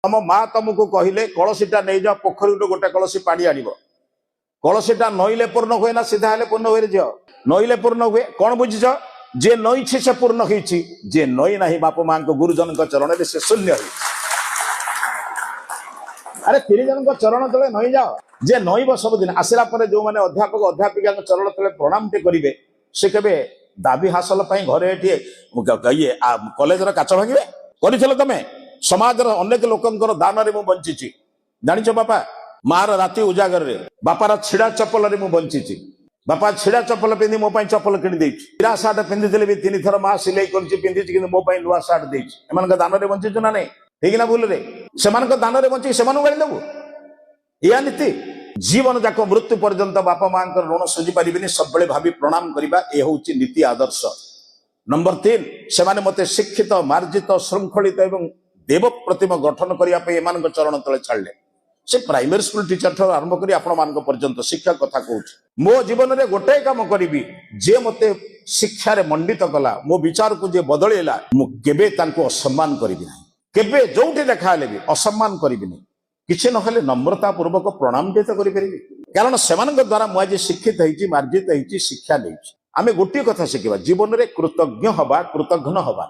तम माँ तुमको कहले कलसीटा नहीं जाओ पोखरी गोटे कलसी पानी आनिब कलसीटा नईले पूर्ण हुए ना सीधा हेले पूर्ण हुए झील नईले पूर्ण हुए कौन बुझीच जे नईछि से पूर्ण होईछि जे नई नाही बाप माँ गुरुजन चरण में से शून्य हो अरे 3 जन चरण तले नई जाओ जे नईब सबुदिन आसला जो मैंने अध्यापक अध्यापिका चरण तले प्रणाम टे करेंगे से केबे दाबी हासिल घरे ये कॉलेज काच भांगे कर तमें समाज अनेक लोकंर दान रे बंची जानिच बापा मार राति उजागर रे बापार छिड़ा चप्पल रे बंची बापा छिड़ा चप्पल पिंधि मो चप्पल किणी चिरा सार्ट पिंधि भी 3 थर माँ सिलाई कर मो नुआ सार्ट देमान दान रे बंचीचु ना नहीं ठीक ना भूल रे से दान रे बंची से गाड़ी देबू या नीति जीवन जाक मृत्यु पर्यंत बापा माँ ऋण सुझी पारे सब भावी प्रणाम करवा ये हूँ नीति आदर्श। नंबर 3 से मते शिक्षित मार्जित श्रृंखलित एवं देव प्रतिमा गठन करने चरण तले छाड़े से प्राइमरी स्कूल टीचर ठार आरंभ कर आपण पर्यंत शिक्षा कथा कहूँ मो जीवन में गोटे काम करी जे मते शिक्षा रे मंडित कला मो विचार को जे बदलेला मुझे असम्मान करी केबे जोठी देखा भी असम्मान करी किसी ना नम्रता पूर्वक प्रणाम तो करी कारण से द्वारा मुझे शिक्षित होती मार्जित होती शिक्षा नहीं आमे गोटे कथा शिखा जीवन में कृतज्ञ हवा कृतघ्न हवा